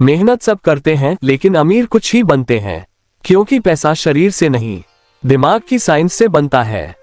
मेहनत सब करते हैं लेकिन अमीर कुछ ही बनते हैं, क्योंकि पैसा शरीर से नहीं, दिमाग की साइंस से बनता है।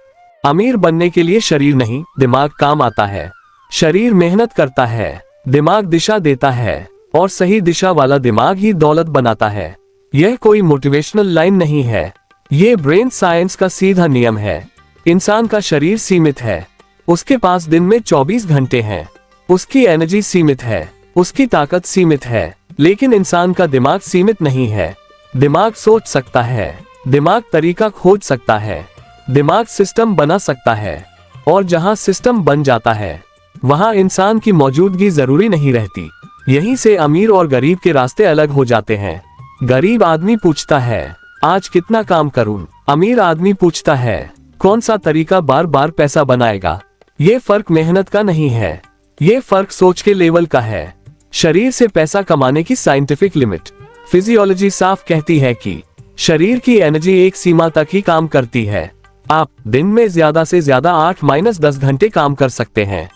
अमीर बनने के लिए शरीर नहीं, दिमाग काम आता है। शरीर मेहनत करता है, दिमाग दिशा देता है, और सही दिशा वाला दिमाग ही दौलत बनाता है। यह कोई मोटिवेशनल लाइन नहीं है, ये ब्रेन साइंस का सीधा नियम है। इंसान का शरीर सीमित है, उसके पास दिन में 24 घंटे हैं, उसकी एनर्जी सीमित है, उसकी ताकत सीमित है, लेकिन इंसान का दिमाग सीमित नहीं है। दिमाग सोच सकता है, दिमाग तरीका खोज सकता है, दिमाग सिस्टम बना सकता है, और जहां सिस्टम बन जाता है वहां इंसान की मौजूदगी जरूरी नहीं रहती। यहीं से अमीर और गरीब के रास्ते अलग हो जाते हैं। गरीब आदमी पूछता है आज कितना काम करूं, अमीर आदमी पूछता है कौन सा तरीका बार बार पैसा बनाएगा। ये फर्क मेहनत का नहीं है, ये फर्क सोच के लेवल का है। शरीर से पैसा कमाने की साइंटिफिक लिमिट, फिजियोलॉजी साफ कहती है कि शरीर की एनर्जी एक सीमा तक ही काम करती है। आप दिन में ज्यादा से ज्यादा 8-10 घंटे काम कर सकते हैं,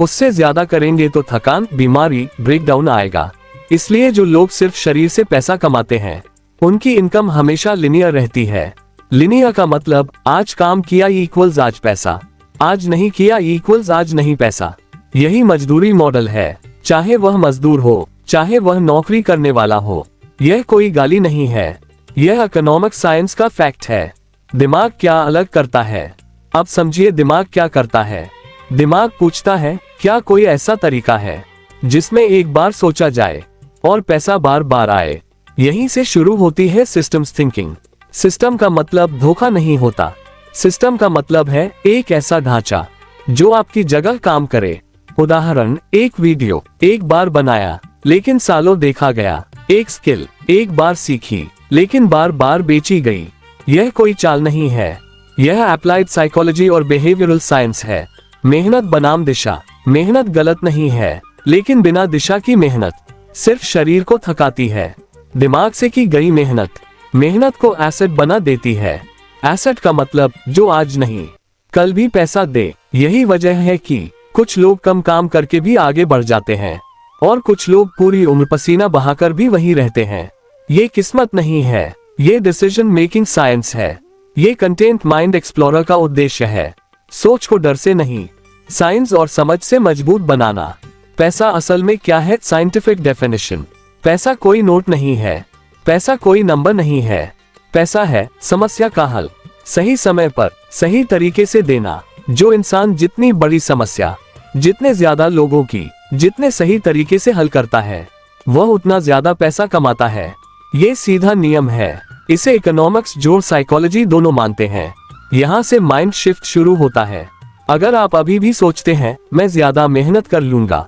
उससे ज्यादा करेंगे तो थकान, बीमारी, ब्रेकडाउन आएगा। इसलिए जो लोग सिर्फ शरीर से पैसा कमाते हैं उनकी इनकम हमेशा लिनियर रहती है। लिनियर का मतलब आज काम किया इक्वल्स आज पैसा, आज नहीं किया इक्वल्स आज नहीं पैसा। यही मजदूरी मॉडल है, चाहे वह मजदूर हो, चाहे वह नौकरी करने वाला हो। यह कोई गाली नहीं है, यह इकोनॉमिक साइंस का फैक्ट है। दिमाग क्या अलग करता है? अब समझिए दिमाग क्या करता है। दिमाग पूछता है क्या कोई ऐसा तरीका है जिसमें एक बार सोचा जाए और पैसा बार बार आए। यहीं से शुरू होती है सिस्टम्स थिंकिंग। सिस्टम का मतलब धोखा नहीं होता, सिस्टम का मतलब है एक ऐसा ढांचा जो आपकी जगह काम करे। उदाहरण, एक वीडियो एक बार बनाया लेकिन सालों देखा गया। एक स्किल एक बार सीखी लेकिन बार बार बेची गई। यह कोई चाल नहीं है, यह अप्लाइड साइकोलॉजी और बिहेवियरल साइंस है। मेहनत बनाम दिशा, मेहनत गलत नहीं है, लेकिन बिना दिशा की मेहनत सिर्फ शरीर को थकाती है। दिमाग से की गई मेहनत मेहनत को एसेट बना देती है। एसेट का मतलब जो आज नहीं कल भी पैसा दे। यही वजह है कि कुछ लोग कम काम करके भी आगे बढ़ जाते हैं और कुछ लोग पूरी उम्र पसीना बहाकर भी वहीं रहते हैं। ये किस्मत नहीं है, ये डिसीजन मेकिंग साइंस है। ये कंटेंट माइंड एक्सप्लोरर का उद्देश्य है, सोच को डर से नहीं, साइंस और समझ से मजबूत बनाना। पैसा असल में क्या है? साइंटिफिक डेफिनेशन, पैसा कोई नोट नहीं है, पैसा कोई नंबर नहीं है, पैसा है समस्या का हल, सही समय पर सही तरीके से देना। जो इंसान जितनी बड़ी समस्या जितने ज्यादा लोगों की जितने सही तरीके से हल करता है वह उतना ज्यादा पैसा कमाता है। ये सीधा नियम है, इसे इकोनॉमिक्स जोड़ साइकोलॉजी दोनों मानते हैं। यहाँ से माइंड शिफ्ट शुरू होता है। अगर आप अभी भी सोचते हैं मैं ज्यादा मेहनत कर लूंगा,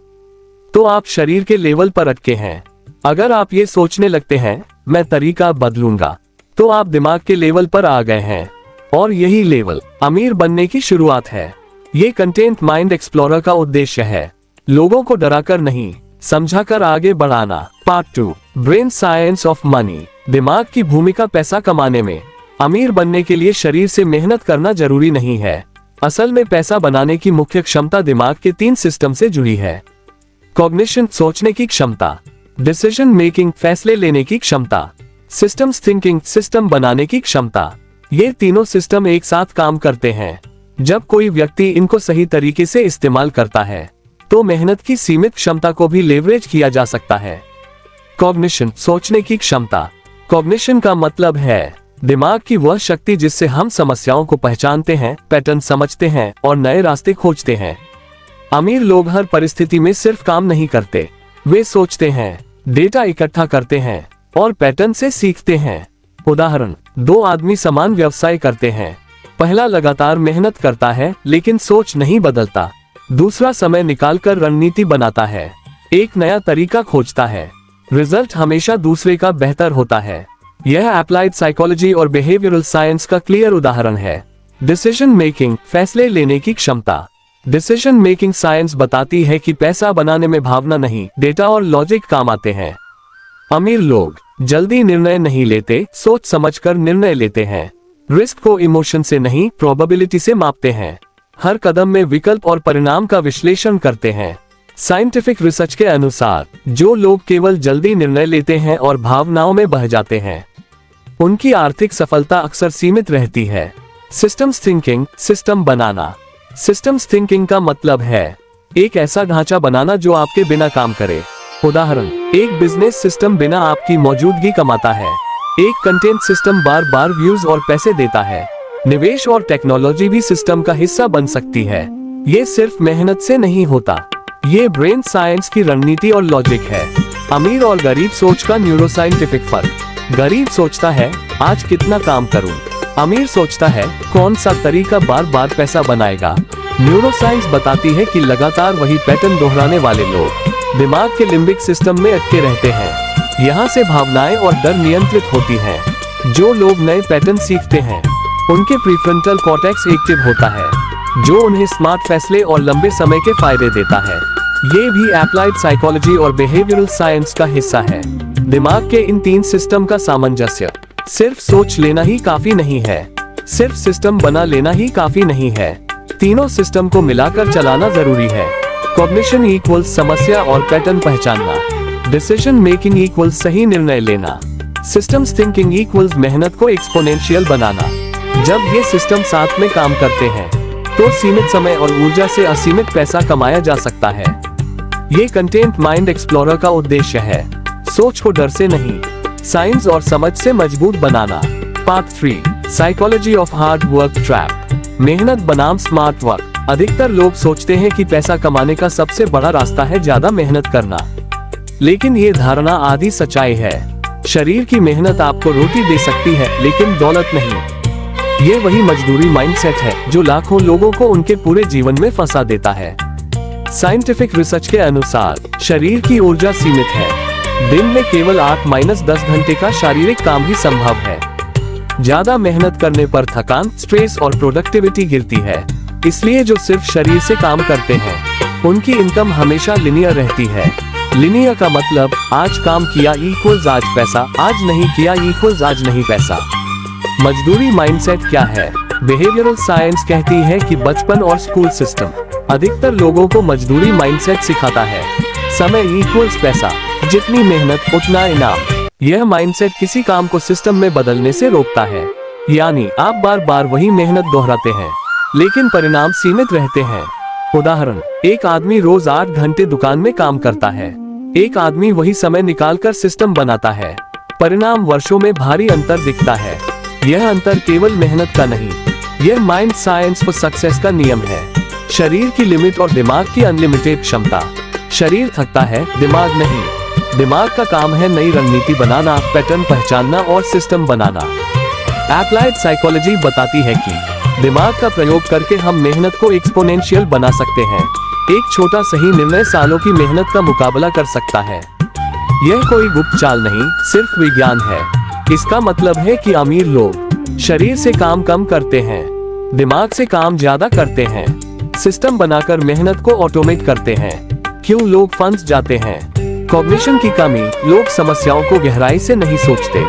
तो आप शरीर के लेवल पर अटके हैं। अगर आप ये सोचने लगते हैं मैं तरीका बदलूंगा, तो आप दिमाग के लेवल पर आ गए हैं, और यही लेवल अमीर बनने की शुरुआत है। ये कंटेंट माइंड एक्सप्लोरर का उद्देश्य है, लोगों को डराकर नहीं समझाकर आगे बढ़ाना। Part 2, brain science of money. दिमाग की भूमिका पैसा कमाने में। अमीर बनने के लिए शरीर से मेहनत करना जरूरी नहीं है। असल में पैसा बनाने की मुख्य क्षमता दिमाग के 3 सिस्टम से जुड़ी है। कॉग्निशन, सोचने की क्षमता, डिसीजन मेकिंग, फैसले लेने की क्षमता, सिस्टम्स थिंकिंग, सिस्टम बनाने की क्षमता। ये तीनों सिस्टम एक साथ काम करते हैं। जब कोई व्यक्ति इनको सही तरीके से इस्तेमाल करता है तो मेहनत की सीमित क्षमता को भी लेवरेज किया जा सकता है। कॉग्निशन, सोचने की क्षमता। कॉग्निशन का मतलब है दिमाग की वह शक्ति जिससे हम समस्याओं को पहचानते हैं, पैटर्न समझते हैं और नए रास्ते खोजते हैं। अमीर लोग हर परिस्थिति में सिर्फ काम नहीं करते, वे सोचते हैं, डेटा इकट्ठा करते हैं और पैटर्न से सीखते हैं। उदाहरण, 2 आदमी समान व्यवसाय करते हैं। पहला लगातार मेहनत करता है लेकिन सोच नहीं बदलता। दूसरा समय निकालकर रणनीति बनाता है, एक नया तरीका खोजता है। रिजल्ट हमेशा दूसरे का बेहतर होता है। यह अप्लाइड साइकोलॉजी और बिहेवियरल साइंस का क्लियर उदाहरण है। डिसीजन मेकिंग, फैसले लेने की क्षमता। डिसीजन मेकिंग साइंस बताती है कि पैसा बनाने में भावना नहीं, डेटा और लॉजिक काम आते हैं। अमीर लोग जल्दी निर्णय नहीं लेते, सोच समझकर निर्णय लेते हैं। रिस्क को इमोशन से नहीं, प्रोबेबिलिटी से मापते हैं। हर कदम में विकल्प और परिणाम का विश्लेषण करते हैं। साइंटिफिक रिसर्च के अनुसार जो लोग केवल जल्दी निर्णय लेते हैं और भावनाओं में बह जाते हैं, उनकी आर्थिक सफलता अक्सर सीमित रहती है। सिस्टम्स थिंकिंग, सिस्टम बनाना। सिस्टम्स थिंकिंग का मतलब है एक ऐसा ढांचा बनाना जो आपके बिना काम करे। उदाहरण, एक बिजनेस सिस्टम बिना आपकी मौजूदगी कमाता है। एक कंटेंट सिस्टम बार बार व्यूज और पैसे देता है। निवेश और टेक्नोलॉजी भी सिस्टम का हिस्सा बन सकती है। ये सिर्फ मेहनत से नहीं होता, ये ब्रेन साइंस की रणनीति और लॉजिक है। अमीर और गरीब सोच का न्यूरोसाइंटिफिक फर्क। गरीब सोचता है आज कितना काम करूं, अमीर सोचता है कौन सा तरीका बार बार पैसा बनाएगा। न्यूरोसाइंस बताती है कि लगातार वही पैटर्न दोहराने वाले लोग दिमाग के लिम्बिक सिस्टम में अटके रहते हैं। यहाँ से भावनाएं और डर नियंत्रित होती हैं। जो लोग नए पैटर्न सीखते हैं, उनके प्रीफ्रंटल कॉर्टेक्स एक्टिव होता है, जो उन्हें स्मार्ट फैसले और लंबे समय के फायदे देता है। ये भी एप्लाइड साइकोलॉजी और बिहेवियरल साइंस का हिस्सा है। दिमाग के इन तीन सिस्टम का सामंजस्य। सिर्फ सोच लेना ही काफी नहीं है, सिर्फ सिस्टम बना लेना ही काफी नहीं है, तीनों सिस्टम को मिलाकर चलाना जरूरी है। कॉग्निशन इक्वल्स समस्या और पैटर्न पहचानना। डिसीजन मेकिंग इक्वल्स सही निर्णय लेना। सिस्टम्स थिंकिंग इक्वल्स मेहनत को एक्सपोनेंशियल बनाना। जब ये सिस्टम साथ में काम करते हैं तो सीमित समय और ऊर्जा से असीमित पैसा कमाया जा सकता है। ये कंटेंट माइंड एक्सप्लोरर का उद्देश्य है, सोच को डर से नहीं, साइंस और समझ से मजबूत बनाना। Part 3, psychology of hard work trap. मेहनत बनाम स्मार्ट वर्क। अधिकतर लोग सोचते हैं कि पैसा कमाने का सबसे बड़ा रास्ता है ज्यादा मेहनत करना, लेकिन ये धारणा आधी सच्चाई है। शरीर की मेहनत आपको रोटी दे सकती है, लेकिन दौलत नहीं। ये वही मजदूरी माइंडसेट है जो लाखों लोगों को उनके पूरे जीवन में फंसा देता है। साइंटिफिक रिसर्च के अनुसार शरीर की ऊर्जा सीमित है। दिन में केवल 8-10 घंटे का शारीरिक काम ही संभव है। ज्यादा मेहनत करने पर थकान, स्ट्रेस और प्रोडक्टिविटी गिरती है। इसलिए जो सिर्फ शरीर से काम करते हैं, उनकी इनकम हमेशा लिनियर रहती है। लिनियर का मतलब आज काम किया इक्वल्स आज पैसा, आज नहीं किया इक्वल्स आज नहीं पैसा। मजदूरी माइंडसेट क्या है? बिहेवियरल साइंस कहती है कि बचपन और स्कूल सिस्टम अधिकतर लोगों को मजदूरी माइंडसेट सिखाता है। समय इक्वल्स पैसा, जितनी मेहनत उतना इनाम। यह माइंडसेट किसी काम को सिस्टम में बदलने से रोकता है। यानी आप बार बार वही मेहनत दोहराते हैं, लेकिन परिणाम सीमित रहते हैं। उदाहरण, एक आदमी रोज 8 घंटे दुकान में काम करता है। एक आदमी वही समय निकालकर सिस्टम बनाता है। परिणाम वर्षों में भारी अंतर दिखता है। यह अंतर केवल मेहनत का नहीं, यह माइंड साइंस फॉर सक्सेस का नियम है। शरीर की लिमिट और दिमाग की अनलिमिटेड क्षमता। शरीर थकता है, दिमाग नहीं। दिमाग का काम है नई रणनीति बनाना, पैटर्न पहचानना और सिस्टम बनाना। एप्लाइड साइकोलॉजी बताती है कि दिमाग का प्रयोग करके हम मेहनत को एक्सपोनेंशियल बना सकते हैं। एक छोटा सही निर्णय सालों की मेहनत का मुकाबला कर सकता है। यह कोई गुप्त चाल नहीं, सिर्फ विज्ञान है। इसका मतलब है कि अमीर लोग शरीर से काम कम करते हैं, दिमाग से काम ज्यादा करते हैं। सिस्टम बनाकर मेहनत को ऑटोमेट करते हैं। क्यों लोग फंस जाते हैं? कॉग्निशन की कमी, लोग समस्याओं को गहराई से नहीं सोचते।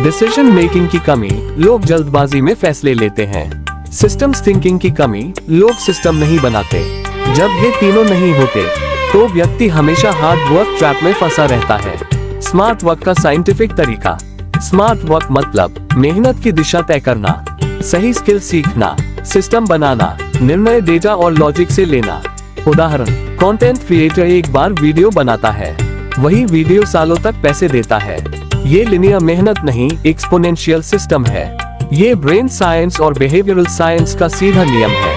डिसीजन मेकिंग की कमी, लोग जल्दबाजी में फैसले लेते हैं। सिस्टम्स थिंकिंग की कमी, लोग सिस्टम नहीं बनाते। जब ये तीनों नहीं होते तो व्यक्ति हमेशा हार्ड वर्क ट्रैप में फंसा रहता है। स्मार्ट वर्क का साइंटिफिक तरीका। स्मार्ट वर्क मतलब मेहनत की दिशा तय करना, सही स्किल सीखना, सिस्टम बनाना, निर्णय डेटा और लॉजिक से लेना। उदाहरण, कंटेंट क्रिएटर एक बार वीडियो बनाता है, वही वीडियो सालों तक पैसे देता है। ये लिनियर मेहनत नहीं, एक्सपोनेंशियल सिस्टम है। ये ब्रेन साइंस और बिहेवियरल साइंस का सीधा नियम है।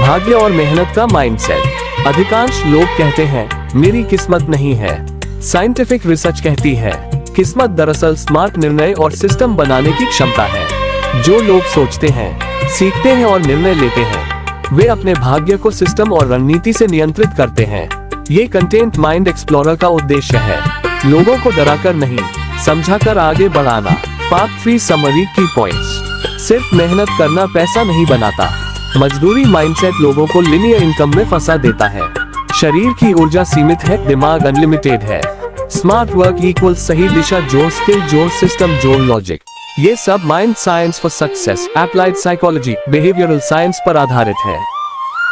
भाग्य और मेहनत का माइंडसेट। अधिकांश लोग कहते हैं मेरी किस्मत नहीं है। साइंटिफिक रिसर्च कहती है किस्मत दरअसल स्मार्ट निर्णय और सिस्टम बनाने की क्षमता है। जो लोग सोचते हैं, सीखते हैं और निर्णय लेते हैं, वे अपने भाग्य को सिस्टम और रणनीति से नियंत्रित करते हैं। ये कंटेंट माइंड एक्सप्लोरर का उद्देश्य है, लोगों को डराकर नहीं, समझाकर आगे बढ़ाना। पार्ट 3 समरी की पॉइंट्स। सिर्फ मेहनत करना पैसा नहीं बनाता। मजदूरी माइंडसेट लोगों को लिनियर इनकम में फंसा देता है। शरीर की ऊर्जा सीमित है, दिमाग अनलिमिटेड है। स्मार्ट वर्क इक्वल सही दिशा, जोर स्किल, जोर सिस्टम, जोर लॉजिक। ये सब mind science for success, applied psychology, behavioural science पर आधारित है।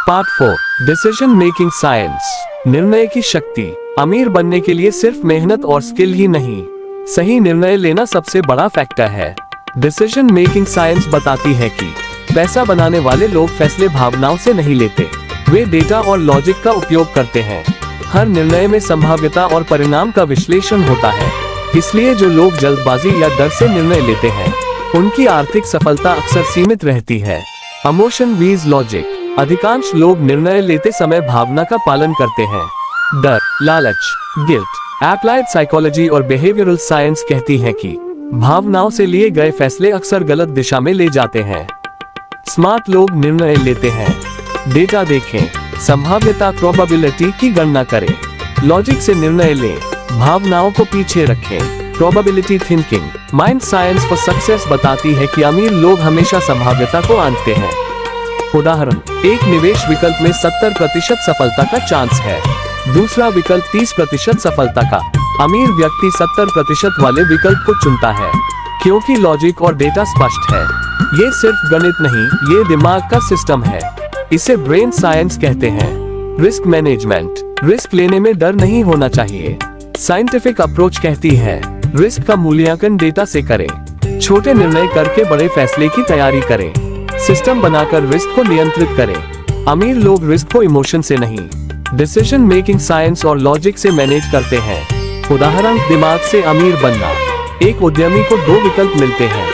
Part 4 decision making science. निर्णय की शक्ति। अमीर बनने के लिए सिर्फ मेहनत और स्किल ही नहीं, सही निर्णय लेना सबसे बड़ा फैक्टर है। डिसीजन मेकिंग साइंस बताती है कि पैसा बनाने वाले लोग फैसले भावनाओं से नहीं लेते, वे डेटा और लॉजिक का उपयोग करते हैं। हर निर्णय में संभाव्यता और परिणाम का विश्लेषण होता है, इसलिए जो लोग जल्दबाजी या डर से निर्णय लेते हैं, उनकी आर्थिक सफलता अक्सर सीमित रहती है। Emotion based logic. अधिकांश लोग निर्णय लेते समय भावना का पालन करते हैं। डर, लालच, गिल्ट। एप्लाइड साइकोलॉजी और बिहेवियरल साइंस कहती है कि भावनाओं से लिए गए फैसले अक्सर गलत दिशा में ले जाते हैं। स्मार्ट लोग निर्णय लेते हैं। डेटा देखें, संभाव्यता प्रोबेबिलिटी की गणना करें, लॉजिक से निर्णय लें, भावनाओं को पीछे रखें। Probability thinking. Mind science for success बताती है कि अमीर लोग हमेशा संभाव्यता को आंकते हैं। उदाहरण, एक निवेश विकल्प में 70% सफलता का चांस है, दूसरा विकल्प 30% सफलता का। अमीर व्यक्ति 70% वाले विकल्प को चुनता है, क्योंकि लॉजिक और डेटा स्पष्ट है। ये सिर्फ गणित नहीं, ये दिमाग का सिस्टम है। इसे ब्रेन साइंस कहते हैं। Risk management. रिस्क लेने में डर नहीं होना चाहिए। साइंटिफिक अप्रोच कहती है, रिस्क का मूल्यांकन डेटा से करें, छोटे निर्णय करके बड़े फैसले की तैयारी करें, सिस्टम बनाकर रिस्क को नियंत्रित करें। अमीर लोग रिस्क को इमोशन से नहीं, डिसीजन मेकिंग साइंस और लॉजिक से मैनेज करते हैं। उदाहरण, दिमाग से अमीर बनना। एक उद्यमी को 2 विकल्प मिलते हैं,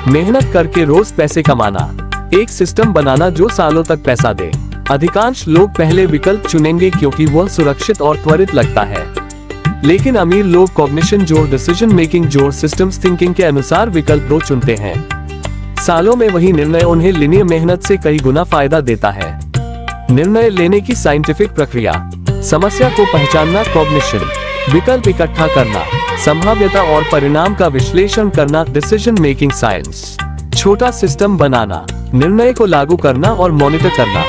मेहनत करके रोज पैसे कमाना, एक सिस्टम बनाना जो सालों तक पैसा दे। अधिकांश लोग पहले विकल्प चुनेंगे क्योंकि वह सुरक्षित और त्वरित लगता है, लेकिन अमीर लोग कॉग्निशन जोड़, डिसीजन मेकिंग जोड़, सिस्टम्स थिंकिंग के अनुसार विकल्प 2 चुनते हैं। सालों में वही निर्णय उन्हें लिनियर मेहनत से कई गुना फायदा देता है। निर्णय लेने की साइंटिफिक प्रक्रिया। समस्या को पहचानना कॉग्निशन, विकल्प इकट्ठा करना, संभाव्यता और परिणाम का विश्लेषण करना डिसीजन मेकिंग साइंस। छोटा सिस्टम बनाना, निर्णय को लागू करना और मॉनिटर करना।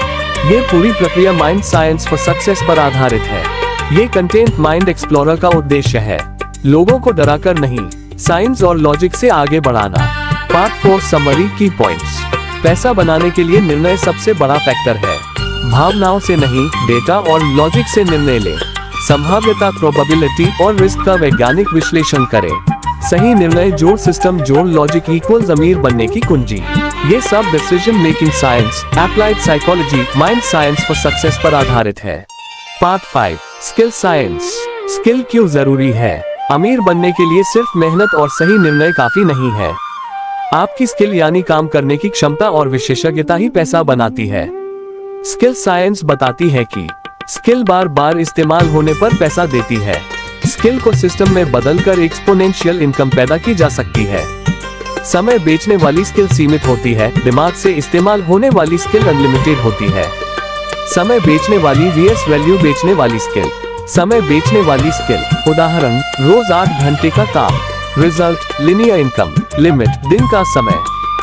ये पूरी प्रक्रिया माइंड साइंस फॉर सक्सेस पर आधारित है। ये कंटेंट माइंड एक्सप्लोरर का उद्देश्य है, लोगों को डराकर नहीं, साइंस और लॉजिक से आगे बढ़ाना। पार्ट 4 समरी की पॉइंट्स। पैसा बनाने के लिए निर्णय सबसे बड़ा फैक्टर है। भावनाओं से नहीं, डेटा और लॉजिक से निर्णय लें। संभाव्यता, प्रोबेबिलिटी और रिस्क का वैज्ञानिक विश्लेषण करें। सही निर्णय जोड़, सिस्टम जोड़, लॉजिक इक्वल्स अमीर बनने की कुंजी। ये सब decision making science, applied psychology, mind science for success पर आधारित है। Part 5 skill science. स्किल क्यों जरूरी है? अमीर बनने के लिए सिर्फ मेहनत और सही निर्णय काफी नहीं है। आपकी स्किल यानी काम करने की क्षमता और विशेषज्ञता ही पैसा बनाती है। स्किल साइंस बताती है कि स्किल बार बार इस्तेमाल होने पर पैसा देती है। स्किल को सिस्टम में बदलकर एक्सपोनेंशियल इनकम पैदा की जा सकती है। समय बेचने वाली स्किल सीमित होती है, दिमाग से इस्तेमाल होने वाली स्किल अनलिमिटेड होती है। समय बेचने वाली vs वैल्यू बेचने वाली स्किल। समय बेचने वाली स्किल। उदाहरण, रोज 8 घंटे का काम। Result, linear income. लिमिट, दिन का समय।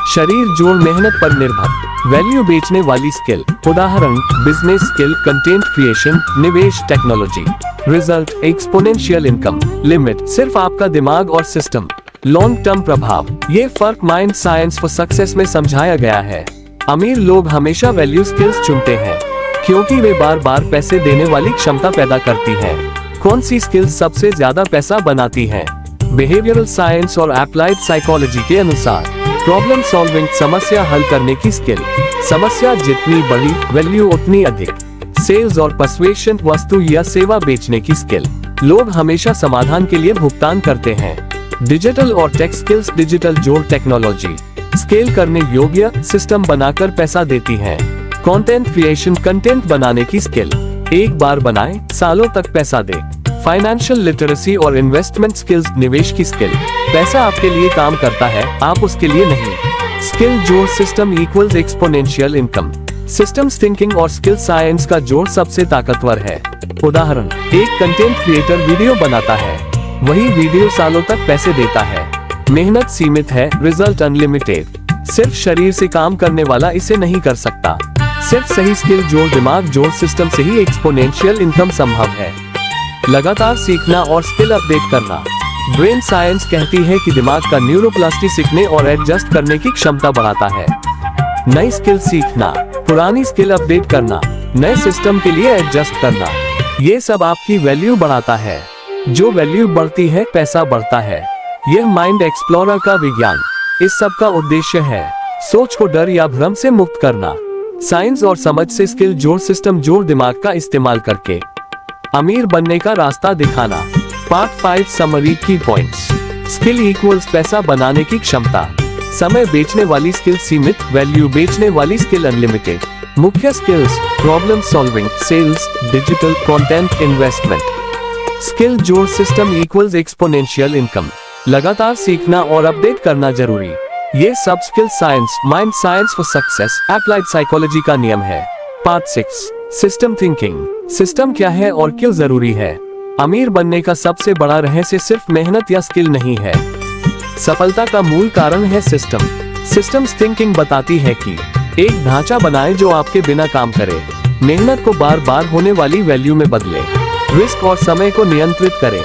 शरीर जोड़, मेहनत पर निर्भर। वैल्यू बेचने वाली स्किल। उदाहरण, बिजनेस स्किल, कंटेंट क्रिएशन, निवेश, technology. Result, exponential income. Limit, सिर्फ आपका दिमाग और सिस्टम। लॉन्ग टर्म प्रभाव। ये फर्क माइंड साइंस फॉर सक्सेस में समझाया गया है। अमीर लोग हमेशा वैल्यू स्किल्स चुनते हैं, क्योंकि वे बार बार पैसे देने वाली क्षमता पैदा करती है। कौन सी स्किल्स सबसे ज्यादा पैसा बनाती है? बिहेवियरल साइंस और एप्लाइड साइकोलॉजी के अनुसार प्रॉब्लम सॉल्विंग, समस्या हल करने की स्किल। समस्या जितनी बड़ी, वैल्यू उतनी अधिक। सेल्स और पर्सुएशन, वस्तु या सेवा बेचने की स्किल। लोग हमेशा समाधान के लिए भुगतान करते हैं। डिजिटल और टेक स्किल्स, डिजिटल जोड़, टेक्नोलॉजी स्केल करने योग्य सिस्टम बनाकर पैसा देती है। कंटेंट क्रिएशन, कंटेंट बनाने की स्किल। एक बार बनाए, सालों तक पैसा दे। फाइनेंशियल लिटरेसी और इन्वेस्टमेंट स्किल्स, निवेश की स्किल। पैसा आपके लिए काम करता है, आप उसके लिए नहीं। स्किल जोड़, system equals exponential income. Systems thinking और स्किल साइंस का जोड़ सबसे ताकतवर है। उदाहरण, एक कंटेंट क्रिएटर वीडियो बनाता है, वही वीडियो सालों तक पैसे देता है। मेहनत सीमित है, रिजल्ट अनलिमिटेड। सिर्फ शरीर से काम करने वाला इसे नहीं कर सकता। सिर्फ सही स्किल जोड़, दिमाग जोड़, सिस्टम से ही एक्सपोनेंशियल इनकम संभव है। लगातार सीखना और स्किल अपडेट करना। ब्रेन साइंस कहती है कि दिमाग का न्यूरोप्लास्टी सीखने और एडजस्ट करने की क्षमता बढ़ाता है। नई स्किल सीखना, पुरानी स्किल अपडेट करना, नए सिस्टम के लिए एडजस्ट करना, ये सब आपकी वैल्यू बढ़ाता है। जो वैल्यू बढ़ती है पैसा बढ़ता है। यह माइंड एक्सप्लोरर का विज्ञान। इस सब का उद्देश्य है सोच को डर या भ्रम से मुक्त करना। साइंस और समझ से स्किल जोड़, सिस्टम जोड़, दिमाग का इस्तेमाल करके अमीर बनने का रास्ता दिखाना। पार्ट 5 समरी की पॉइंट्स। स्किल इक्वल्स पैसा बनाने की क्षमता। समय बेचने वाली स्किल सीमित, वैल्यू बेचने वाली स्किल अनलिमिटेड। मुख्य skills problem solving, sales, digital content, investment. Skill जोड़, सिस्टम इक्वल्स एक्सपोनेंशियल इनकम। लगातार सीखना और अपडेट करना जरूरी। ये सब skill science, mind science for success, applied psychology का नियम है। Part 6 system thinking. सिस्टम क्या है और क्यों जरूरी है? अमीर बनने का सबसे बड़ा रहस्य सिर्फ मेहनत या स्किल नहीं है। सफलता का मूल कारण है सिस्टम। सिस्टम्स थिंकिंग बताती है कि एक ढांचा बनाएं जो आपके बिना काम करे, मेहनत को बार बार होने वाली वैल्यू में बदले, रिस्क और समय को नियंत्रित करें।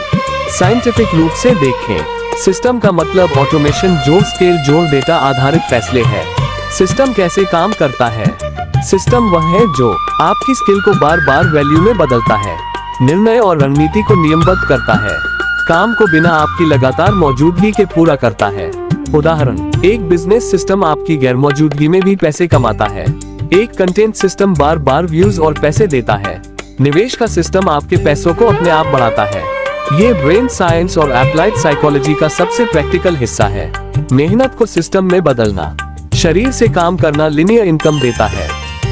साइंटिफिक रूप से देखें, सिस्टम का मतलब ऑटोमेशन जोड़, स्केल जोड़, डेटा आधारित फैसले है। सिस्टम कैसे काम करता है? सिस्टम वह है जो आपकी स्किल को बार बार वैल्यू में बदलता है, निर्णय और रणनीति को नियमबद्ध करता है, काम को बिना आपकी लगातार मौजूदगी के पूरा करता है। उदाहरण, एक बिजनेस सिस्टम आपकी गैर मौजूदगी में भी पैसे कमाता है। एक कंटेंट सिस्टम बार बार व्यूज और पैसे देता है। निवेश का सिस्टम आपके पैसों को अपने आप बढ़ाता है। ये ब्रेन साइंस और एप्लाइड साइकोलॉजी का सबसे प्रैक्टिकल हिस्सा है। मेहनत को सिस्टम में बदलना। शरीर से काम करना लिनियर इनकम देता है,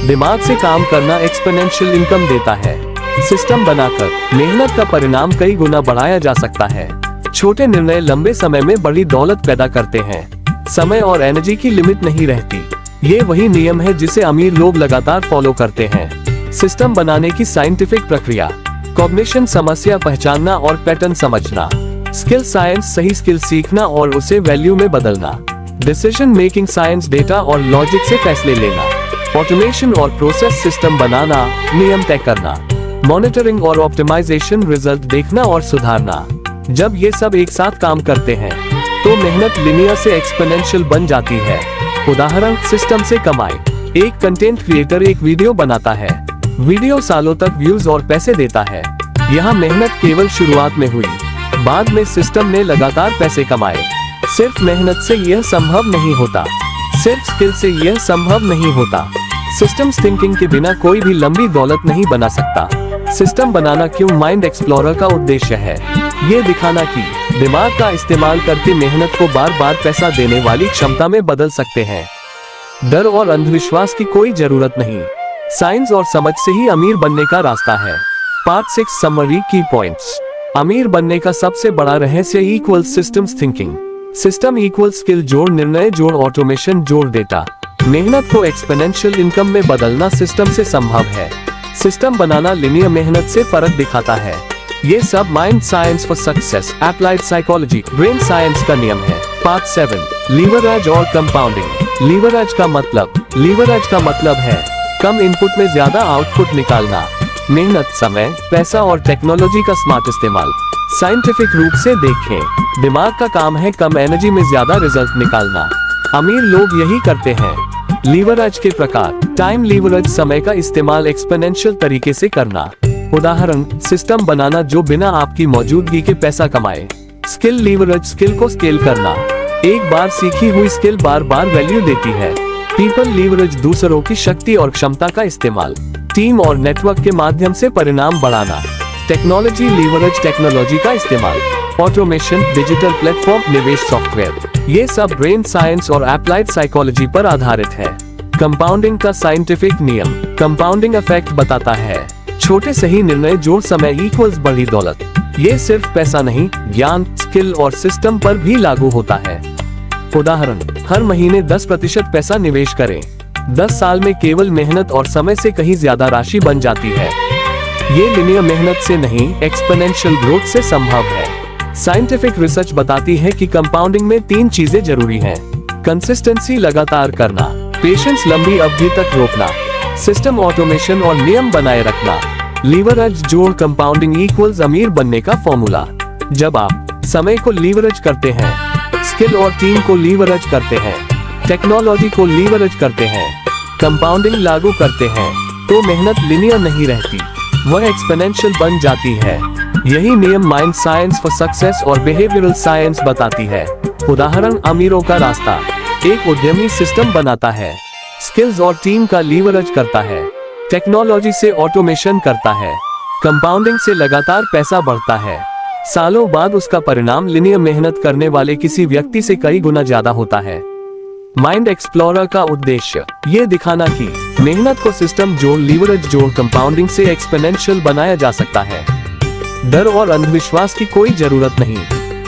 दिमाग से काम करना एक्सपोनेंशियल इनकम देता है। सिस्टम बनाकर मेहनत का परिणाम कई गुना बढ़ाया जा सकता है। छोटे निर्णय लंबे समय में बड़ी दौलत पैदा करते हैं। समय और एनर्जी की लिमिट नहीं रहती। ये वही नियम है जिसे अमीर लोग लगातार फॉलो करते हैं। सिस्टम बनाने की साइंटिफिक प्रक्रिया। कॉग्निशन, समस्या पहचानना और पैटर्न समझना। स्किल साइंस, सही स्किल सीखना और उसे वैल्यू में बदलना। डिसीजन मेकिंग साइंस, डेटा और लॉजिक से फैसले लेना। ऑटोमेशन और प्रोसेस, सिस्टम बनाना, नियम तय करना। मॉनिटरिंग और ऑप्टिमाइजेशन, रिजल्ट देखना और सुधारना। जब ये सब एक साथ काम करते हैं तो मेहनत लिनियर से एक्सपोनेंशियल बन जाती है। उदाहरण, सिस्टम से कमाई। एक कंटेंट क्रिएटर एक वीडियो बनाता है, वीडियो सालों तक व्यूज और पैसे देता है। यहाँ मेहनत केवल शुरुआत में हुई, बाद में सिस्टम ने लगातार पैसे कमाए। सिर्फ मेहनत से यह संभव नहीं होता, सिर्फ स्किल से यह संभव नहीं होता। सिस्टम्स थिंकिंग के बिना कोई भी लंबी दौलत नहीं बना सकता। सिस्टम बनाना क्यों माइंड एक्सप्लोरर का उद्देश्य है? ये दिखाना कि दिमाग का इस्तेमाल करके मेहनत को बार बार पैसा देने वाली क्षमता में बदल सकते हैं। डर और अंधविश्वास की कोई जरूरत नहीं। साइंस और समझ से ही अमीर बनने का रास्ता है। पार्ट 6 समरी की पॉइंट्स। अमीर बनने का सबसे बड़ा रहस्य equal systems thinking. System equal skill जोड़, निर्णय जोड़, ऑटोमेशन जोड़, डेटा। मेहनत को एक्सपोनेंशियल इनकम में बदलना सिस्टम से संभव है। सिस्टम बनाना लिनियर मेहनत से फर्क दिखाता है। ये सब mind science for success, applied psychology, brain science का नियम है। पार्ट 7 लीवरेज और कंपाउंडिंग। लीवरेज का मतलब है कम इनपुट में ज्यादा आउटपुट निकालना। मेहनत, समय, पैसा और टेक्नोलॉजी का स्मार्ट इस्तेमाल। साइंटिफिक रूप से देखें, दिमाग का काम है कम एनर्जी में ज्यादा रिजल्ट निकालना। अमीर लोग यही करते हैं। लीवरेज के प्रकार। टाइम लीवरेज, समय का इस्तेमाल एक्सपोनेंशियल तरीके से करना। उदाहरण, सिस्टम बनाना जो बिना आपकी मौजूदगी के पैसा कमाए। स्किल लीवरेज, स्किल को स्केल करना। एक बार सीखी हुई स्किल बार बार वैल्यू देती है। पीपल लीवरेज, दूसरों की शक्ति और क्षमता का इस्तेमाल। टीम और नेटवर्क के माध्यम से परिणाम बढ़ाना। टेक्नोलॉजी लीवरेज, टेक्नोलॉजी का इस्तेमाल। ऑटोमेशन, डिजिटल प्लेटफॉर्म, निवेश, सॉफ्टवेयर। ये सब ब्रेन साइंस और एप्लाइड साइकोलॉजी पर आधारित है। कंपाउंडिंग का साइंटिफिक नियम। कंपाउंडिंग इफेक्ट बताता है छोटे सही निर्णय जोड़, समय इक्वल्स बड़ी दौलत। ये सिर्फ पैसा नहीं, ज्ञान, स्किल और सिस्टम पर भी लागू होता है। उदाहरण, हर महीने 10% पैसा निवेश करें। 10 साल में केवल मेहनत और समय से कहीं ज्यादा राशि बन जाती है। ये लिनियर मेहनत से नहीं, एक्सपोनेंशियल ग्रोथ से संभव है। साइंटिफिक रिसर्च बताती है कि कंपाउंडिंग में 3 चीजें जरूरी हैं। कंसिस्टेंसी, लगातार करना। पेशेंस, लंबी अवधि तक रोकना। सिस्टम, ऑटोमेशन और नियम बनाए रखना। लीवरेज जोड़, कंपाउंडिंग इक्वल्स अमीर बनने का फॉर्मूला। जब आप समय को लीवरेज करते हैं, स्किल और टीम को लीवरेज करते हैं, टेक्नोलॉजी को लीवरेज करते हैं, कंपाउंडिंग लागू करते हैं, तो मेहनत लिनियर नहीं रहती, वह एक्सपोनेंशियल बन जाती है। यही नियम माइंड साइंस फॉर सक्सेस और बिहेवियरल साइंस बताती है। उदाहरण, अमीरों का रास्ता। एक उद्यमी सिस्टम बनाता है, स्किल्स और टीम का लीवरेज करता है, टेक्नोलॉजी से ऑटोमेशन करता है, कंपाउंडिंग से लगातार पैसा बढ़ता है। सालों बाद उसका परिणाम लिनियर मेहनत करने वाले किसी व्यक्ति से कई गुना ज्यादा होता है। माइंड एक्सप्लोरर का उद्देश्य ये दिखाना कि मेहनत को सिस्टम जोड़, लीवरेज जोड़, कंपाउंडिंग से एक्सपोनेंशियल बनाया जा सकता है। डर और अंधविश्वास की कोई जरूरत नहीं,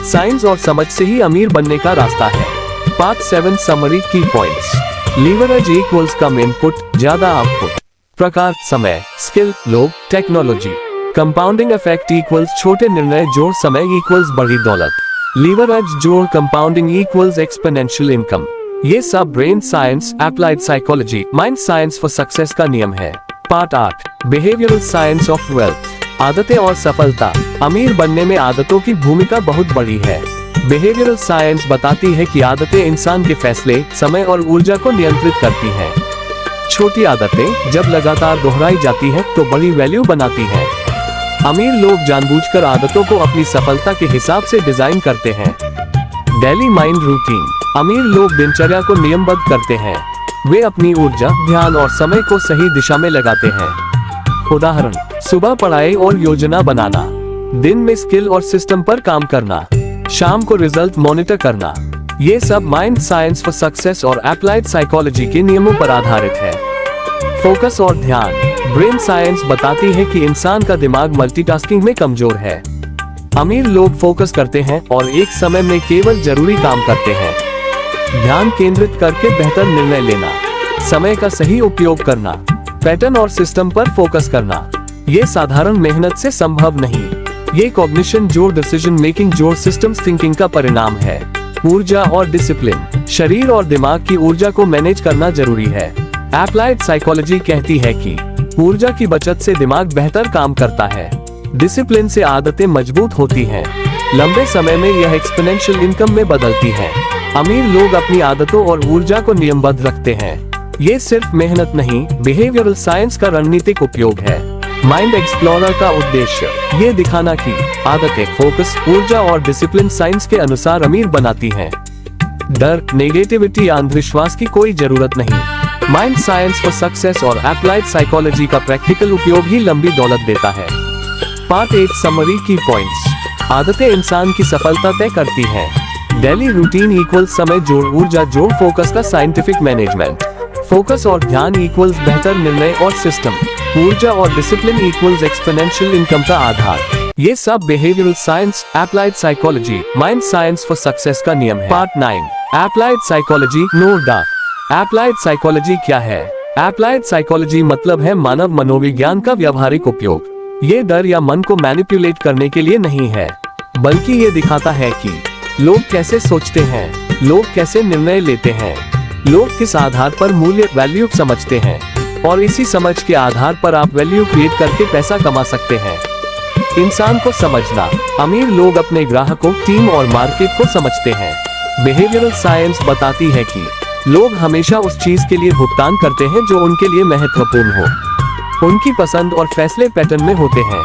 साइंस और समझ से ही अमीर बनने का रास्ता है। पार्ट 7 समरी की पॉइंट्स। लीवरेज इक्वल्स कम इनपुट, ज्यादा आउटपुट। प्रकार, समय, स्किल, लोग, टेक्नोलॉजी। कंपाउंडिंग इफेक्ट इक्वल्स छोटे निर्णय जोड़ समय इक्वल्स बड़ी दौलत। लीवरेज जोड़ कंपाउंडिंग इक्वल्स एक्सपोनेंशियल इनकम। ये सब brain science, applied psychology, mind science for success का नियम है। Part 8 behavioural science of wealth. आदतें और सफलता। अमीर बनने में आदतों की भूमिका बहुत बड़ी है। बिहेवियरल साइंस बताती है कि आदतें इंसान के फैसले, समय और ऊर्जा को नियंत्रित करती हैं। छोटी आदतें जब लगातार दोहराई जाती हैं तो बड़ी वैल्यू बनाती हैं। अमीर लोग जानबूझकर आदतों को अपनी सफलता के हिसाब से डिजाइन करते हैं। Daily mind routine. अमीर लोग दिनचर्या को नियमबद्ध करते हैं। वे अपनी ऊर्जा, ध्यान और समय को सही दिशा में लगाते हैं। उदाहरण, सुबह पढ़ाई और योजना बनाना, दिन में स्किल और सिस्टम पर काम करना, शाम को रिजल्ट मॉनिटर करना। ये सब माइंड साइंस फॉर सक्सेस और एप्लाइड साइकोलॉजी के नियमों पर आधारित है। फोकस और ध्यान। ब्रेन साइंस बताती है कि इंसान का दिमाग मल्टीटास्किंग में कमजोर है। अमीर लोग फोकस करते हैं और एक समय में केवल जरूरी काम करते हैं। ध्यान केंद्रित करके बेहतर निर्णय लेना, समय का सही उपयोग करना, पैटर्न और सिस्टम पर फोकस करना, ये साधारण मेहनत से संभव नहीं। ये कॉग्निशन जोड़, डिसीजन मेकिंग जोड़, सिस्टम्स थिंकिंग का परिणाम है। ऊर्जा और डिसिप्लिन। शरीर और दिमाग की ऊर्जा को मैनेज करना जरूरी है। एप्लाइड साइकोलॉजी कहती है कि ऊर्जा की बचत से दिमाग बेहतर काम करता है। डिसिप्लिन से आदतें मजबूत होती हैं। लंबे समय में यह एक्सपोनेंशियल इनकम में बदलती है। अमीर लोग अपनी आदतों और ऊर्जा को नियमबद्ध रखते हैं। ये सिर्फ मेहनत नहीं, बिहेवियरल साइंस का रणनीतिक उपयोग है। माइंड एक्सप्लोरर का उद्देश्य ये दिखाना कि आदतें, फोकस, ऊर्जा और डिसिप्लिन साइंस के अनुसार अमीर बनाती हैं। डर, नेगेटिविटी या अंधविश्वास की कोई जरूरत नहीं। माइंड साइंस फॉर सक्सेस और एप्लाइड साइकोलॉजी का प्रैक्टिकल उपयोग ही लंबी दौलत देता है। पार्ट 8 समरी की पॉइंट्स। आदतें इंसान की सफलता तय करती हैं। डेली रूटीन इक्वल्स समय जोड़, ऊर्जा जोड़, फोकस का साइंटिफिक मैनेजमेंट। फोकस और ध्यान इक्वल्स बेहतर निर्णय और सिस्टम। ऊर्जा और डिसिप्लिन इक्वल्स एक्सपोनेंशियल इनकम का आधार। ये सब behavioural science, applied psychology, mind science for success का नियम है। Part 9 applied psychology, no doubt. Applied psychology क्या है? एप्लाइड साइकोलॉजी मतलब है मानव मनोविज्ञान का व्यावहारिक उपयोग। ये डर या मन को मैनिपुलेट करने के लिए नहीं है, बल्कि ये दिखाता है कि लोग कैसे सोचते हैं, लोग कैसे निर्णय लेते हैं, लोग किस आधार पर मूल्य, वैल्यू समझते हैं, और इसी समझ के आधार पर आप वैल्यू क्रिएट करके पैसा कमा सकते हैं। इंसान को समझना। अमीर लोग अपने ग्राहकों, टीम और मार्केट को समझते हैं। बिहेवियरल साइंस बताती है कि लोग हमेशा उस चीज के लिए भुगतान करते हैं जो उनके लिए महत्वपूर्ण हो। उनकी पसंद और फैसले पैटर्न में होते हैं।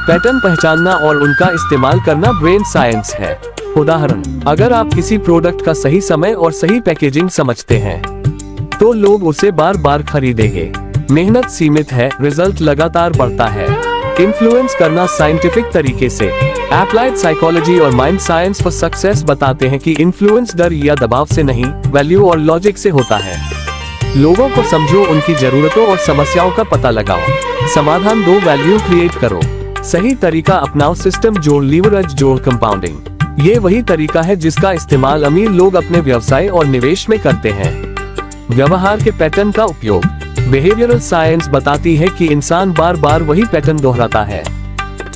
पैटर्न पहचानना और उनका इस्तेमाल करना ब्रेन साइंस है। उदाहरण, अगर आप किसी प्रोडक्ट का सही समय और सही पैकेजिंग समझते हैं तो लोग उसे बार बार खरीदेंगे। मेहनत सीमित है, रिजल्ट लगातार बढ़ता है। इन्फ्लुएंस करना साइंटिफिक तरीके से। एप्लाइड साइकोलॉजी और माइंड साइंस फॉर सक्सेस बताते हैं कि इन्फ्लुएंस डर या दबाव से नहीं, वैल्यू और लॉजिक से होता है। लोगों को समझो, उनकी जरूरतों और समस्याओं का पता लगाओ, समाधान दो, वैल्यू क्रिएट करो। सही तरीका अपनाओ, सिस्टम जोड़, लीवरेज जोड़, कंपाउंडिंग। ये वही तरीका है जिसका इस्तेमाल अमीर लोग अपने व्यवसाय और निवेश में करते हैं। व्यवहार के पैटर्न का उपयोग। बिहेवियरल साइंस बताती है कि इंसान बार बार वही पैटर्न दोहराता है।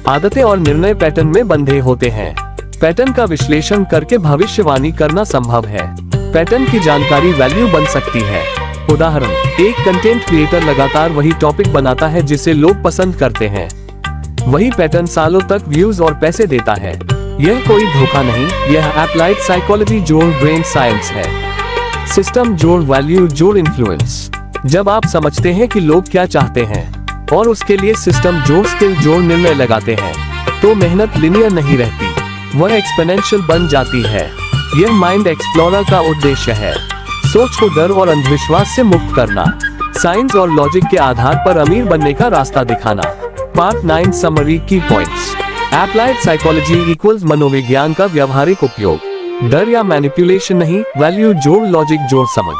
आदतें और निर्णय पैटर्न में बंधे होते हैं। पैटर्न का विश्लेषण करके भविष्यवाणी करना संभव है। पैटर्न की जानकारी वैल्यू बन सकती है। उदाहरण, एक कंटेंट क्रिएटर लगातार वही टॉपिक बनाता है जिसे लोग पसंद करते हैं। वही पैटर्न सालों तक व्यूज और पैसे देता है। यह कोई धोखा नहीं, यह एप्लाइड साइकोलॉजी जोड़ ब्रेन साइंस है। सिस्टम जोड़, वैल्यू जोड़, इन्फ्लुएंस। जब आप समझते हैं कि लोग क्या चाहते हैं, और उसके लिए सिस्टम जोड़ स्किल जोड़ निर्णय लगाते हैं, तो मेहनत लिनियर नहीं रहती, वह एक्सपोनेंशियल बन जाती है। यह माइंड एक्सप्लोरर का उद्देश्य है, सोच को डर और अंधविश्वास से मुक्त करना, साइंस और लॉजिक के आधार पर अमीर बनने का रास्ता दिखाना। पार्ट 9 समरी की पॉइंट्स। एप्लाइड साइकोलॉजी इक्वल्स मनोविज्ञान का व्यवहारिक उपयोग। डर या मैनिपुलेशन नहीं, वैल्यू जोड़ लॉजिक जोड़ समझ।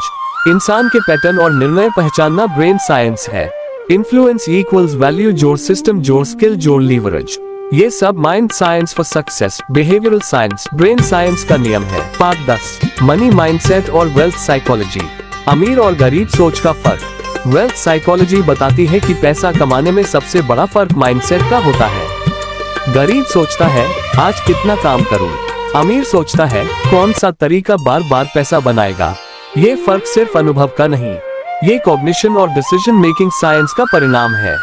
इंसान के पैटर्न और निर्णय पहचानना ब्रेन साइंस है। इन्फ्लुएंस इक्वल्स वैल्यू जोड़ सिस्टम जोड़ स्किल जोड़ लीवरेज। ये सब mind science for success, behavioural science, brain science का नियम है। पार्ट 10 मनी माइंडसेट और वेल्थ साइकोलॉजी। अमीर और गरीब सोच का फर्क। वेल्थ साइकोलॉजी बताती है कि पैसा कमाने में सबसे बड़ा फर्क माइंडसेट का होता है। गरीब सोचता है आज कितना काम करूं, अमीर सोचता है कौन सा तरीका बार बार पैसा बनाएगा। ये फर्क सिर्फ अनुभव का नहीं, ये कॉग्निशन और डिसीजन मेकिंग साइंस का परिणाम है।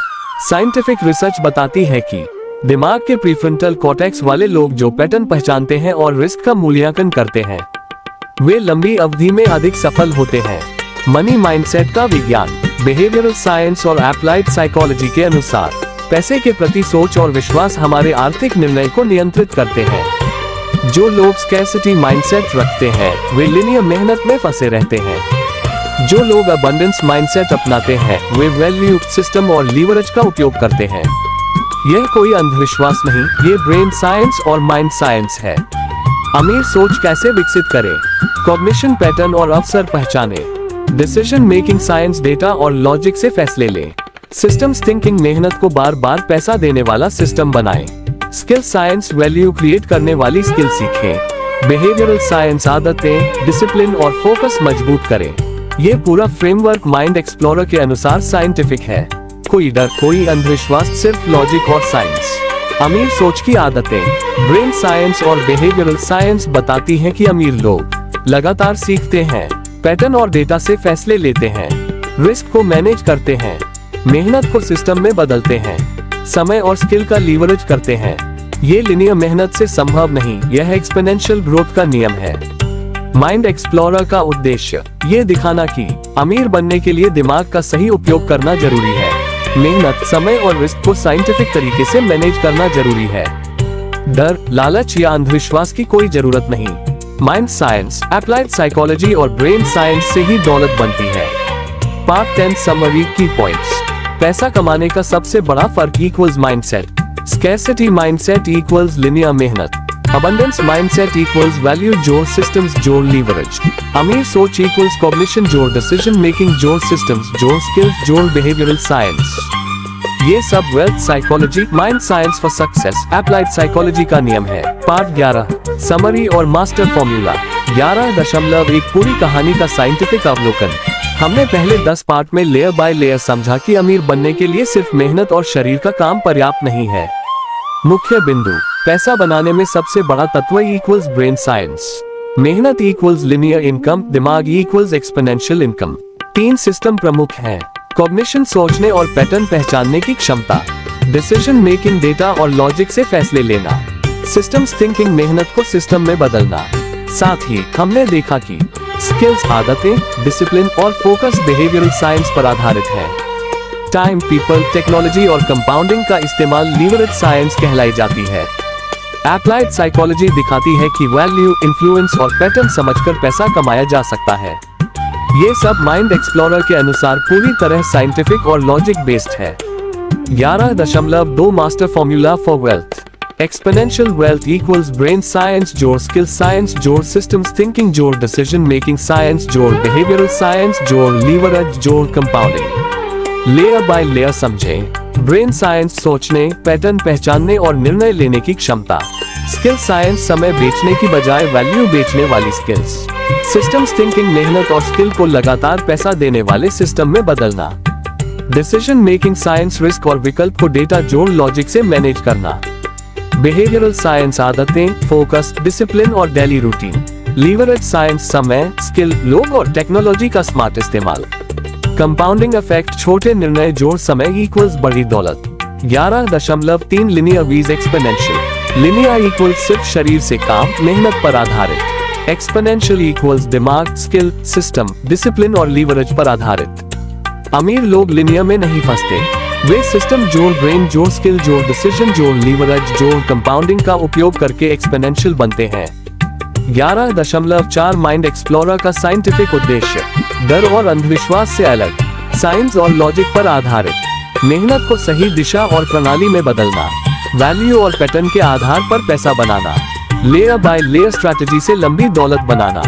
साइंटिफिक रिसर्च बताती है कि दिमाग के प्रीफ्रंटल कॉर्टेक्स वाले लोग जो पैटर्न पहचानते हैं और रिस्क का मूल्यांकन करते हैं, वे लंबी अवधि में अधिक सफल होते हैं। मनी माइंडसेट का विज्ञान। बिहेवियरल साइंस और एप्लाइड साइकोलॉजी के अनुसार पैसे के प्रति सोच और विश्वास हमारे आर्थिक निर्णय को नियंत्रित करते हैं। जो लोग स्कैर्सिटी माइंडसेट रखते हैं वे लिनियर मेहनत में फंसे रहते हैं। जो लोग अबंडेंस माइंडसेट अपनाते हैं वे वैल्यू सिस्टम और लीवरेज का उपयोग करते हैं। यह कोई अंधविश्वास नहीं, ये ब्रेन साइंस और माइंड साइंस है। अमीर सोच कैसे विकसित करें? कॉग्निशन पैटर्न और अवसर पहचाने। डिसीजन मेकिंग साइंस डेटा और लॉजिक से फैसले लें। सिस्टम्स थिंकिंग मेहनत को बार बार पैसा देने वाला सिस्टम बनाएं। स्किल साइंस वैल्यू क्रिएट करने वाली स्किल सीखें। बिहेवियरल साइंस आदतें, डिसिप्लिन और फोकस मजबूत करें। ये पूरा फ्रेमवर्क माइंड एक्सप्लोरर के अनुसार साइंटिफिक है। कोई डर, कोई अंधविश्वास, सिर्फ लॉजिक और साइंस। अमीर सोच की आदतें। ब्रेन साइंस और बिहेवियरल साइंस बताती है कि अमीर लोग लगातार सीखते हैं, पैटर्न और डेटा से फैसले लेते हैं, रिस्क को मैनेज करते हैं, मेहनत को सिस्टम में बदलते हैं, समय और स्किल का लीवरेज करते हैं। ये लिनियर मेहनत से संभव नहीं, यह एक्सपोनेंशियल ग्रोथ का नियम है। माइंड एक्सप्लोरर का उद्देश्य ये दिखाना कि अमीर बनने के लिए दिमाग का सही उपयोग करना जरूरी है। मेहनत, समय और रिस्क को साइंटिफिक तरीके से मैनेज करना जरूरी है। डर, लालच या अंधविश्वास की कोई जरूरत नहीं। माइंड साइंस, एप्लाइड साइकोलॉजी और ब्रेन साइंस से ही दौलत बनती है। पार्ट 10 समरी की पॉइंट्स। पैसा कमाने का सबसे बड़ा फर्क equals mindset. Scarcity mindset equals linear मेहनत। अबंडेंस माइंडसेट इक्वल्स वैल्यू जोड़ सिस्टम्स जोड़ लीवरेज। अमीर सोच इक्वल्स कॉग्निशन जोड़ डिसीजन मेकिंग जोड़ सिस्टम्स जोड़ स्किल्स जोड़ बिहेवियरल साइंस। ये सब wealth psychology, mind science for success, applied psychology का नियम है। पार्ट 11 समरी और मास्टर फॉर्मूला। 11.1 पूरी कहानी का साइंटिफिक अवलोकन। हमने पहले 10 पार्ट में लेयर बाय लेयर समझा कि अमीर बनने के लिए सिर्फ मेहनत और शरीर का काम पर्याप्त नहीं है। मुख्य बिंदु, पैसा बनाने में सबसे बड़ा तत्व इक्वल्स ब्रेन साइंस। मेहनत इक्वल्स लिनियर इनकम, दिमाग इक्वल्स एक्सपोनेंशियल इनकम। 3 सिस्टम प्रमुख हैं। कॉग्निशन सोचने और पैटर्न पहचानने की क्षमता, डिसीजन मेकिंग डेटा और लॉजिक से फैसले लेना, सिस्टम्स थिंकिंग मेहनत को सिस्टम में बदलना। साथ ही हमने देखा कि स्किल्स आदतें, डिसिप्लिन और फोकस बिहेवियरल साइंस पर आधारित है। टाइम, पीपल, टेक्नोलॉजी और कंपाउंडिंग का इस्तेमाल लीवरेज साइंस कहलाई जाती है। एप्लाइड साइकोलॉजी दिखाती है कि वैल्यू, इन्फ्लुएंस और पैटर्न समझकर पैसा कमाया जा सकता है। ये सब माइंड एक्सप्लोरर के अनुसार पूरी तरह साइंटिफिक और लॉजिक बेस्ड है। 11.2 master formula for wealth. Exponential wealth equals brain science जोड़ स्किल साइंस जोड़ सिस्टम्स थिंकिंग जोड़ डिसीजन मेकिंग साइंस जोड़ बिहेवियरल साइंस जोड़ लीवरेज जोड़ कंपाउंडिंग। लेयर बाय लेयर समझें। ब्रेन साइंस सोचने, पैटर्न पहचानने और निर्णय लेने की क्षमता। स्किल साइंस समय बेचने की बजाय वैल्यू बेचने वाली स्किल्स। सिस्टम्स थिंकिंग मेहनत और स्किल को लगातार पैसा देने वाले सिस्टम में बदलना। डिसीजन मेकिंग साइंस रिस्क और विकल्प को डेटा जोड़ लॉजिक से मैनेज करना। बिहेवियरल साइंस आदतें, फोकस, डिसिप्लिन और डेली रूटीन। लीवरेज साइंस समय, स्किल, लोग और टेक्नोलॉजी का स्मार्ट इस्तेमाल। कंपाउंडिंग इफेक्ट छोटे निर्णय जोड़ समय इक्वल्स बड़ी दौलत। 11.3 लिनियर वीज एक्सपोनेंशियल। लिनियर इक्वल्स सिर्फ शरीर से काम, मेहनत पर आधारित। एक्सपोनेंशियल इक्वल्स दिमाग, स्किल, सिस्टम, डिसिप्लिन और लीवरेज पर आधारित। अमीर लोग लिनियर में नहीं फंसते, वे सिस्टम जोड़, ब्रेन जोड़, स्किल जोड़, डिसीजन जोड़, लीवरेज जोड़, कंपाउंडिंग का उपयोग करके एक्सपोनेंशियल बनते हैं। 11.4 माइंड एक्सप्लोरर का साइंटिफिक उद्देश्य डर और अंधविश्वास से अलग, साइंस और लॉजिक पर आधारित, मेहनत को सही दिशा और प्रणाली में बदलना, वैल्यू और पैटर्न के आधार पर पैसा बनाना, लेयर बाय लेयर स्ट्रैटेजी से लंबी दौलत बनाना।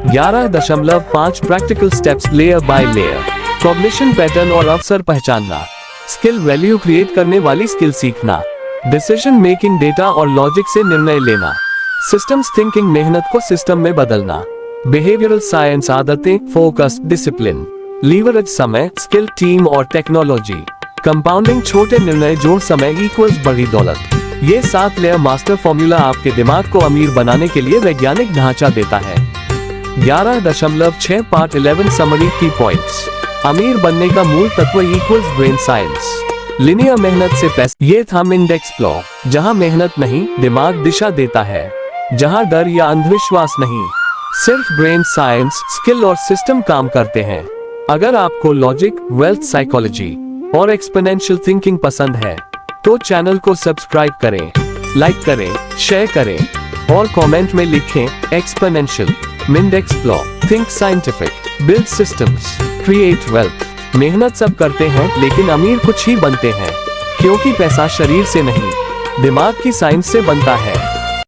11.5 practical steps, layer by layer, cognition pattern और अवसर पहचानना, स्किल वैल्यू क्रिएट करने वाली स्किल सीखना, डिसीजन मेकिंग, डेटा और लॉजिक से निर्णय लेना, सिस्टम्स थिंकिंग, मेहनत को सिस्टम में बदलना, बिहेवियरल साइंस, आदतें, फोकस, डिसिप्लिन, लीवरेज, समय, स्किल, टीम और टेक्नोलॉजी, कंपाउंडिंग, छोटे निर्णय जोड़ समय इक्वल्स बड़ी दौलत। ये 7 लेयर मास्टर फॉर्मूला आपके दिमाग को अमीर बनाने के लिए वैज्ञानिक ढांचा देता है। 11.6 पार्ट 11 समरी की पॉइंट्स। अमीर बनने का मूल तत्व इक्वल्स ब्रेन साइंस, लिनियर मेहनत से पैसा। ये था माइंड एक्सप्लोर, जहां मेहनत नहीं दिमाग दिशा देता है, जहां डर या अंधविश्वास नहीं सिर्फ ब्रेन साइंस, स्किल और सिस्टम काम करते हैं। अगर आपको लॉजिक, वेल्थ, साइकोलॉजी और एक्सपोनेंशियल थिंकिंग पसंद है तो चैनल को सब्सक्राइब करें, लाइक करें, शेयर करें और कमेंट में लिखें exponential, mind explore, think scientific, build systems, create wealth. मेहनत सब करते हैं लेकिन अमीर कुछ ही बनते हैं, क्योंकि पैसा शरीर से नहीं दिमाग की साइंस से बनता है।